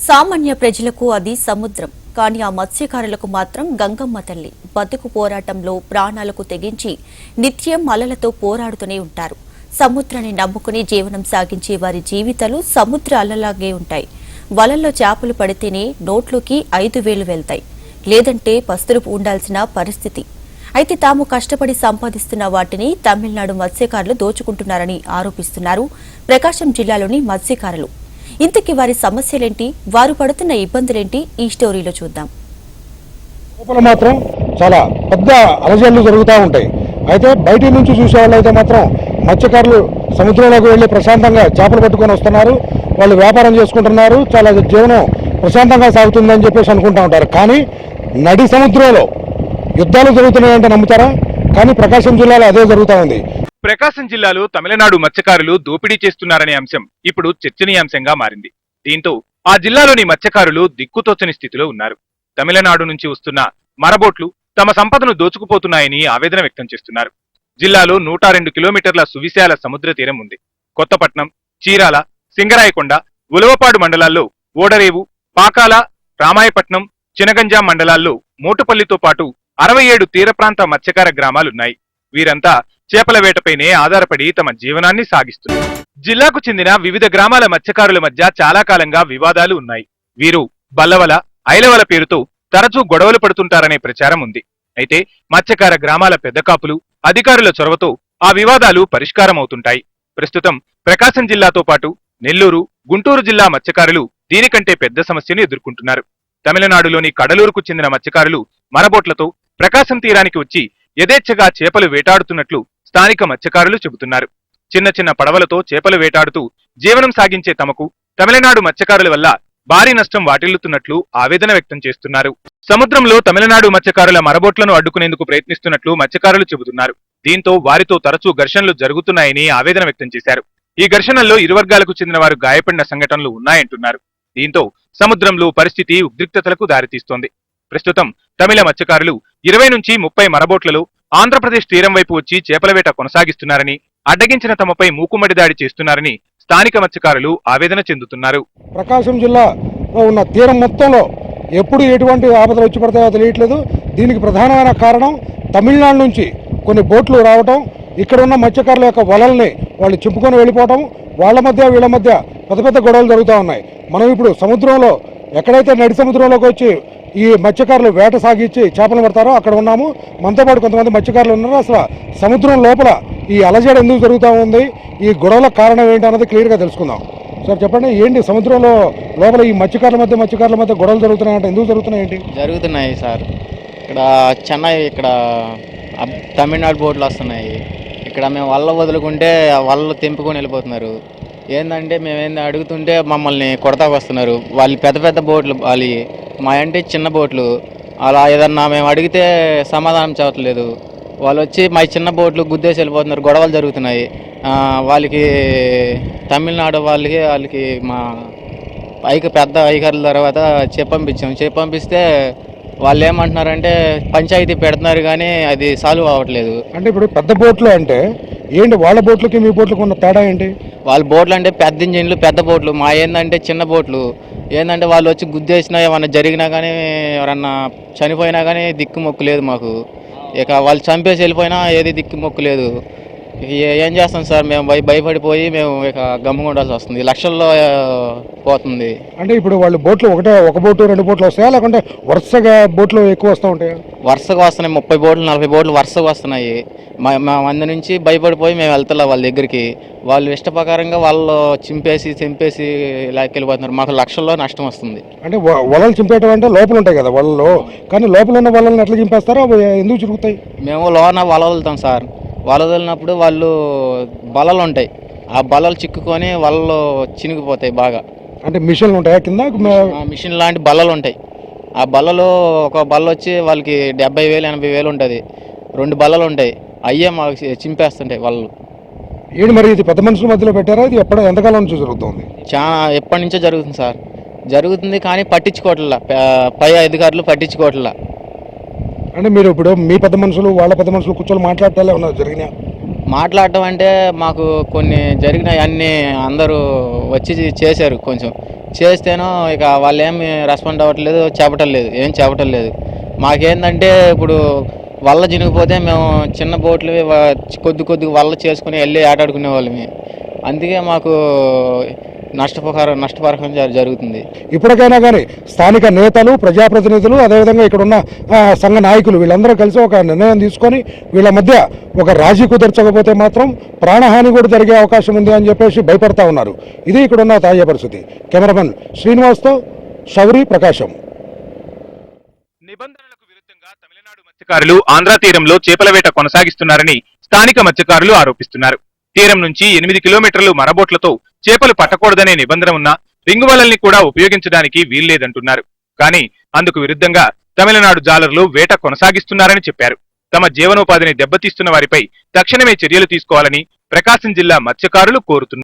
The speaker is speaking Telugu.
సామాన్య ప్రజలకు అది సముద్రం. కానీ ఆ మత్స్యకారులకు మాత్రం గంగమ్మ తల్లి. బతుకు పోరాటంలో ప్రాణాలకు తెగించి నిత్యం అలలతో పోరాడుతూనే ఉంటారు. సముద్రాన్ని నమ్ముకుని జీవనం సాగించే వారి జీవితాలు సముద్ర అలలాగే ఉంటాయి. వలల్లో చేపలు పడితేనే నోట్లోకి 5,000 వెళ్తాయి, లేదంటే పస్తులు ఉండాల్సిన పరిస్థితి. అయితే తాము కష్టపడి సంపాదిస్తున్న వాటిని తమిళనాడు మత్స్యకారులు దోచుకుంటున్నారని ఆరోపిస్తున్నారు ప్రకాశం జిల్లాలోని మత్స్యకారులు. ఇంతకీ వారి సమస్యలేంటి, వారు పడుతున్న ఇబ్బందులేంటి, ఈ స్టోరీలో చూద్దాం. లోపల మాత్రం చాలా పెద్ద అలజడులు జరుగుతూ ఉంటాయి. అయితే బయట నుంచి చూసే వాళ్ళు అయితే మాత్రం మత్స్యకారులు సముద్రంలోకి వెళ్ళి ప్రశాంతంగా చేపలు పట్టుకొని వస్తున్నారు, వాళ్ళు వ్యాపారం చేసుకుంటున్నారు, చాలా జీవనం ప్రశాంతంగా సాగుతుందని చెప్పేసి అనుకుంటూ ఉంటారు. కానీ నడి సముద్రంలో యుద్ధాలు జరుగుతున్నాయంటే నమ్ముతారా? కానీ ప్రకాశం జిల్లాలో అదే జరుగుతూ ఉంది. ప్రకాశం జిల్లాలో తమిళనాడు మత్స్యకారులు దోపిడీ చేస్తున్నారనే అంశం ఇప్పుడు చర్చనీయాంశంగా మారింది. దీంతో ఆ జిల్లాలోని మత్స్యకారులు దిక్కుతోచని స్థితిలో ఉన్నారు. తమిళనాడు నుంచి వస్తున్న మరబోట్లు తమ సంపదను దోచుకుపోతున్నాయని ఆవేదన వ్యక్తం చేస్తున్నారు. జిల్లాలో 102 కిలోమీటర్ల సువిశాల సముద్ర తీరం ఉంది. కొత్తపట్నం, చీరాల, సింగరాయకొండ, ఉలవపాడు మండలాల్లో ఓడరేవు, పాకాల, రామాయపట్నం, చినగంజాం మండలాల్లో మోటుపల్లితో పాటు 67 తీర ప్రాంత మత్స్యకార గ్రామాలున్నాయి. వీరంతా చేపల వేటపైనే ఆధారపడి తమ జీవనాన్ని సాగిస్తున్నారు. జిల్లాకు చెందిన వివిధ గ్రామాల మత్స్యకారుల మధ్య చాలా కాలంగా వివాదాలు ఉన్నాయి. వీరు బల్లవల, ఐలవల పేరుతో తరచూ గొడవలు పడుతుంటారనే ప్రచారం ఉంది. అయితే మత్స్యకార గ్రామాల పెద్ద కాపులు, అధికారుల చొరవతో ఆ వివాదాలు పరిష్కారం అవుతుంటాయి. ప్రస్తుతం ప్రకాశం జిల్లాతో పాటు నెల్లూరు, గుంటూరు జిల్లా మత్స్యకారులు దీనికంటే పెద్ద సమస్యను ఎదుర్కొంటున్నారు. తమిళనాడులోని కడలూరుకు చెందిన మత్స్యకారులు మరబోట్లతో ప్రకాశం తీరానికి వచ్చి యథేచ్ఛగా చేపలు వేటాడుతున్నట్లు స్థానిక మత్స్యకారులు చెబుతున్నారు. చిన్న చిన్న పడవలతో చేపలు వేటాడుతూ జీవనం సాగించే తమకు తమిళనాడు మత్స్యకారుల వల్ల భారీ నష్టం వాటిల్లుతున్నట్లు ఆవేదన వ్యక్తం చేస్తున్నారు. సముద్రంలో తమిళనాడు మత్స్యకారుల మరబోట్లను అడ్డుకునేందుకు ప్రయత్నిస్తున్నట్లు మత్స్యకారులు చెబుతున్నారు. దీంతో వారితో తరచూ ఘర్షణలు జరుగుతున్నాయని ఆవేదన వ్యక్తం చేశారు. ఈ ఘర్షణల్లో ఇరు వర్గాలకు చెందిన వారు గాయపడిన సంఘటనలు ఉన్నాయంటున్నారు. దీంతో సముద్రంలో పరిస్థితి ఉద్రిక్తతలకు దారితీస్తోంది. ప్రస్తుతం తమిళ మత్స్యకారులు 20 నుంచి 30 మరబోట్లలో ఆంధ్రప్రదేశ్ తీరం వైపు వచ్చి చేపల వేట కొనసాగిస్తున్నారని, అడ్డగించిన తమపై మూకుమ్మడి దాడి చేస్తున్నారని స్థానిక మత్స్యకారులు ఆవేదన చెందుతున్నారు. ప్రకాశం జిల్లాలో ఉన్న తీరం మొత్తంలో ఎప్పుడు ఎటువంటి ఆపదలు వచ్చి పడతాయో తెలియట్లేదు. దీనికి ప్రధానమైన కారణం తమిళనాడు నుంచి కొన్ని బోట్లు రావటం, ఇక్కడ ఉన్న మత్స్యకారుల యొక్క వలల్ని వాళ్ళు చింపుకొని వెళ్ళిపోవటం, వాళ్ళ మధ్య వీళ్ళ మధ్య పెద్ద పెద్ద గొడవలు జరుగుతూ ఉన్నాయి. మనం ఇప్పుడు సముద్రంలో ఎక్కడైతే నడి సముద్రంలోకి వచ్చి ఈ మత్స్యకారులు వేట సాగించి చేపలు పడతారో అక్కడ ఉన్నాము. మనతో పాటు కొంతమంది మత్స్యకారులు ఉన్నారు. అసలు సముద్రం లోపల ఈ అలజడి ఎందుకు జరుగుతూ ఉంది, ఈ గొడవల కారణం ఏంటి అన్నది క్లియర్గా తెలుసుకుందాం. సార్ చెప్పండి, ఏంటి సముద్రంలో లోపల ఈ మత్స్యకారుల మధ్య గొడవలు జరుగుతున్నాయంటే ఎందుకు జరుగుతున్నాయి ఏంటి? జరుగుతున్నాయి సార్. ఇక్కడ చెన్నై, ఇక్కడ తమిళనాడు బోట్లు వస్తున్నాయి. ఇక్కడ మేము వల్ల వదులుకుంటే వల్ల తెంపుకొని వెళ్ళిపోతున్నారు. ఏంటంటే మేము అడుగుతుంటే మమ్మల్ని కొడతాకు వస్తున్నారు. వాళ్ళు పెద్ద పెద్ద బోట్లు, వాళ్ళు మా అంటే చిన్న బోట్లు. అలా ఏదన్నా మేము అడిగితే సమాధానం చెప్పట్లేదు. వాళ్ళు వచ్చి మా చిన్న బోట్లు గుద్దేసి వెళ్ళిపోతున్నారు. గొడవలు జరుగుతున్నాయి. వాళ్ళకి తమిళనాడు వాళ్ళకి మా పెద్ద అధికారుల తర్వాత పంపిస్తే వాళ్ళు ఏమంటున్నారంటే పంచాయతీ పెడుతున్నారు కానీ అది సాల్వ్ అవ్వట్లేదు. అంటే ఇప్పుడు పెద్ద బోట్లు అంటే ఏంటి, వాళ్ళ బోట్లకి మీ బోట్లకు ఉన్న తేడా ఏంటి? వాళ్ళ బోట్లు అంటే పెద్ద ఇంజిన్లు, పెద్ద బోట్లు. మా ఏంటంటే చిన్న బోట్లు. ఏంటంటే వాళ్ళు వచ్చి గుద్దేసినా, ఏమన్నా జరిగినా కానీ, ఎవరన్నా చనిపోయినా కానీ దిక్కు మొక్కు లేదు మాకు. ఇక వాళ్ళు చంపేసి వెళ్ళిపోయినా ఏది దిక్కు మొక్కు లేదు. ఏం చేస్తాం సార్, మేము భయపడిపోయి మేము ఇక గమ్ముగా ఉండాల్సి వస్తుంది. లక్షల్లో పోతుంది. అంటే ఇప్పుడు వాళ్ళు బోట్లు ఒక బోటు 2 బోట్లు వస్తాయా, లేకుంటే వరుసగా బోట్లు ఎక్కువ వస్తూ ఉంటాయా? వరుసగా వస్తున్నాయి. 30 బోట్లు 40 బోట్లు వరుసగా వస్తున్నాయి. మా మంది నుంచి భయపడిపోయి మేము వెళ్తున్నాం వాళ్ళ దగ్గరికి. వాళ్ళు ఇష్ట ప్రకారంగా వాళ్ళు చింపేసి లాక్కెళ్ళిపోతున్నారు. మాకు లక్షల్లో నష్టం వస్తుంది. అంటే వలలు చింపేయటం అంటే లోపల ఉంటాయి కదా వలలో, కానీ లోపల ఉన్న వలలను ఎట్లా చింపేస్తారో ఎందుకు చిరుగుతాయి? మేము లోన వల వదులుతాం సార్. వల వదిలినప్పుడు వాళ్ళు బలలు ఉంటాయి. ఆ బలలు చిక్కుకొని వలలో చినిగిపోతాయి బాగా. అంటే మిషన్లు ఉంటాయా కింద? మిషన్ లాంటి బల్లలు ఉంటాయి. ఆ బల్లలో ఒక బల్ల వచ్చి వాళ్ళకి 70,000 80,000 ఉంటుంది. 2 బల్లలు ఉంటాయి. అయ్యే మాకు చింపేస్తుంటాయి వాళ్ళు. ఏంటి మరి ఇది పెద్ద మనుషుల మధ్యలో పెట్టారా? ఇది ఎంతకాలం నుంచి జరుగుతుంది? చాలా ఎప్పటి నుంచో జరుగుతుంది సార్. జరుగుతుంది కానీ పట్టించుకోవట్లా, పై అధికారులు పట్టించుకోవట్లా. అంటే మీరు ఇప్పుడు మీ పెద్ద మనుషులు వాళ్ళ పెద్ద మనుషులు కూర్చొని మాట్లాడటం ఏమన్నా జరిగినాయి? మాట్లాడటం అంటే మాకు కొన్ని జరిగినాయి. అన్నీ అందరూ వచ్చి చేశారు. కొంచెం చేస్తేనో ఇక వాళ్ళు ఏమి రెస్పాండ్ అవ్వట్లేదు, చెప్పటం లేదు, ఏం చెప్పటం లేదు. మాకేందంటే ఇప్పుడు వల్ల చినిగిపోతే మేము చిన్న బోట్లు కొద్దిగా వల్ల చేసుకుని వెళ్ళి ఆటాడుకునే వాళ్ళమి. అందుకే మాకు నష్టపరిహారం జరుగుతుంది. ఇప్పటికైనా కానీ స్థానిక నేతలు, ప్రజాప్రతినిధులు, అదేవిధంగా ఇక్కడ ఉన్న సంఘ నాయకులు వీళ్ళందరూ కలిసి ఒక నిర్ణయం తీసుకొని వీళ్ళ మధ్య ఒక రాజీ కుదర్చకపోతే మాత్రం ప్రాణహాని కూడా జరిగే అవకాశం ఉంది అని చెప్పేసి భయపడతా ఉన్నారు. ఇది ఇక్కడున్న తాజా పరిస్థితి. కెమెరామెన్ శ్రీనివాస్తో శౌరి, ప్రకాశం. నిబంధనలకు విరుద్ధంగా తమిళనాడు మత్స్యకారులు ఆంధ్ర తీరంలో చేపల వేట కొనసాగిస్తున్నారని స్థానిక మత్స్యకారులు ఆరోపిస్తున్నారు. తీరం నుంచి 8 కిలోమీటర్లు మరబోట్లతో చేపలు పట్టకూడదనే నిబంధన ఉన్నా రింగు వలల్ని కూడా ఉపయోగించడానికి వీల్లేదంటున్నారు. కానీ అందుకు విరుద్ధంగా తమిళనాడు జాలర్లు వేట కొనసాగిస్తున్నారని చెప్పారు. తమ జీవనోపాధిని దెబ్బతీస్తున్న వారిపై తక్షణమే చర్యలు తీసుకోవాలని ప్రకాశం జిల్లా మత్స్యకారులు కోరుతున్నారు.